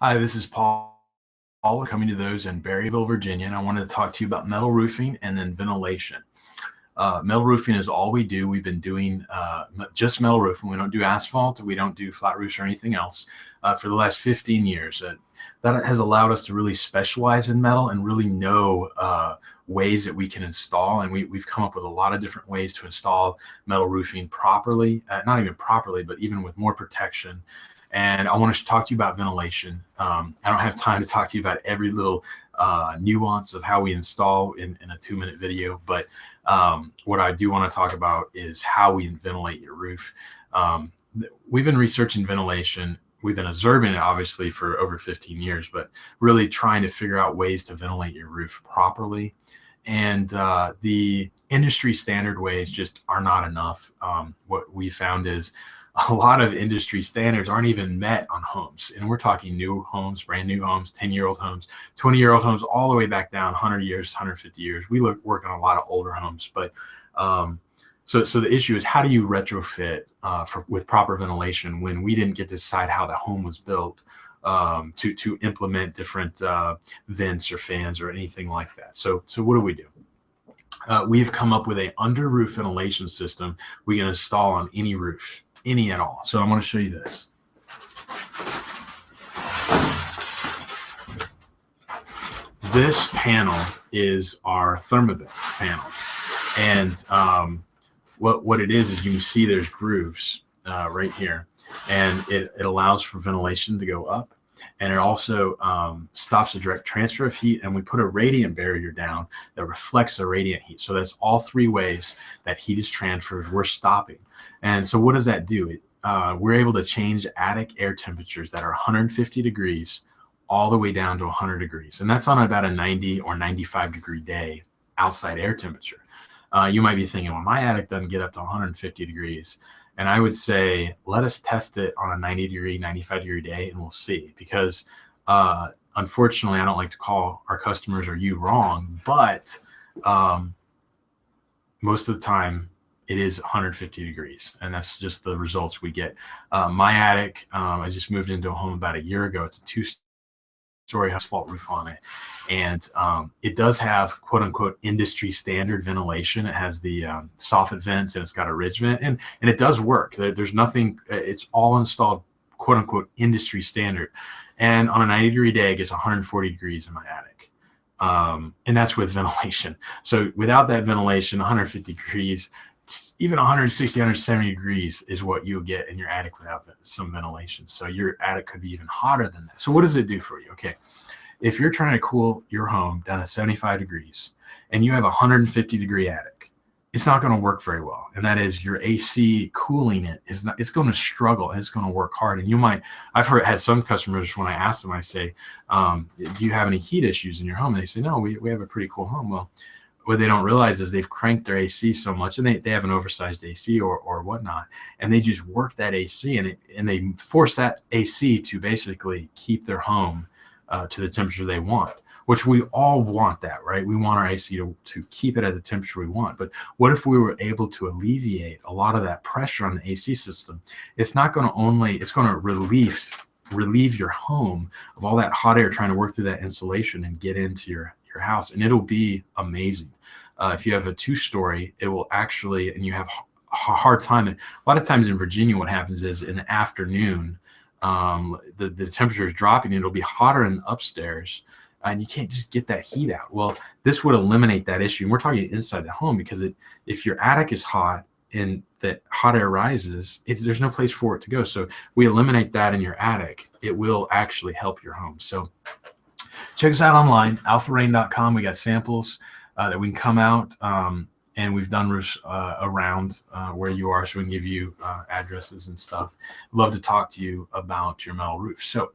Hi, this is Paul. We're coming to those in Berryville, Virginia, and I wanted to talk to you about metal roofing and then ventilation. Metal roofing is all we do. We've been doing just metal roofing. We don't do asphalt. We don't do flat roofs or anything else for the last 15 years. That has allowed us to really specialize in metal and really know ways that we can install. And we've come up with a lot of different ways to install metal roofing properly, not even properly, but even with more protection. And I want to talk to you about ventilation. I don't have time to talk to you about every little nuance of how we install in a 2-minute video, but what I do want to talk about is how we ventilate your roof. We've been researching ventilation. We've been observing it obviously for over 15 years, but really trying to figure out ways to ventilate your roof properly. And the industry standard ways just are not enough. What we found is a lot of industry standards aren't even met on homes. And we're talking new homes, brand new homes, 10-year-old homes, 20-year-old homes, all the way back down 100 years, 150 years. We work on a lot of older homes, but so the issue is, how do you retrofit with proper ventilation when we didn't get to decide how the home was built to implement different vents or fans or anything like that. So what do? We've come up with a under roof ventilation system we can install on any roof, any at all. So I'm going to show you this. This panel is our thermovent panel. And what it is you can see there's grooves right here. And it allows for ventilation to go up. And it also stops the direct transfer of heat. And we put a radiant barrier down that reflects the radiant heat. So that's all three ways that heat is transferred. We're stopping. And so what does that do? We're able to change attic air temperatures that are 150 degrees all the way down to 100 degrees. And that's on about a 90 or 95 degree day outside air temperature. You might be thinking, well, my attic doesn't get up to 150 degrees. And I would say, let us test it on a 90 degree, 95 degree day, and we'll see. Because unfortunately, I don't like to call our customers or you wrong, but most of the time it is 150 degrees. And that's just the results we get. My attic, I just moved into a home about a year ago. It's a 2-story asphalt roof on it. And it does have quote unquote industry standard ventilation. It has the soffit vents and it's got a ridge vent, and it does work. There's nothing, it's all installed quote unquote industry standard. And on a 90 degree day, it gets 140 degrees in my attic. And that's with ventilation. So without that ventilation, 150 degrees, even 160, 170 degrees is what you'll get in your attic without some ventilation. So your attic could be even hotter than that. So what does it do for you? Okay. If you're trying to cool your home down to 75 degrees and you have a 150 degree attic, it's not going to work very well. And that is, your AC cooling it is not, it's going to struggle and it's going to work hard. And I've had some customers, when I ask them, I say, do you have any heat issues in your home? And they say, no, we have a pretty cool home. Well, what they don't realize is they've cranked their AC so much, and they have an oversized AC or whatnot, and they just work that AC and they force that AC to basically keep their home to the temperature they want, which we all want that, right? We want our AC to keep it at the temperature we want. But what if we were able to alleviate a lot of that pressure on the AC system? It's not going to it's going to relieve your home of all that hot air trying to work through that insulation and get into your house, and it'll be amazing. If you have a 2-story, it will actually, and you have a hard time. A lot of times in Virginia, what happens is in the afternoon, the temperature is dropping, and it'll be hotter in upstairs, and you can't just get that heat out. Well, this would eliminate that issue. And we're talking inside the home, because if your attic is hot and that hot air rises, there's no place for it to go. So we eliminate that in your attic. It will actually help your home. So check us out online, alpharain.com. We got samples that we can come out, and we've done roofs around where you are, so we can give you addresses and stuff. Love to talk to you about your metal roof. So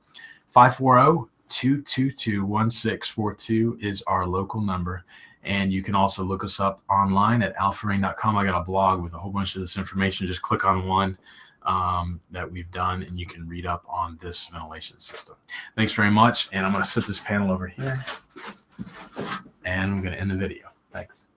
540-222-1642 is our local number. And you can also look us up online at alpharain.com. I got a blog with a whole bunch of this information. Just click on one that we've done, and you can read up on this ventilation system. Thanks very much. And I'm going to set this panel over here, and I'm going to end the video. Thanks.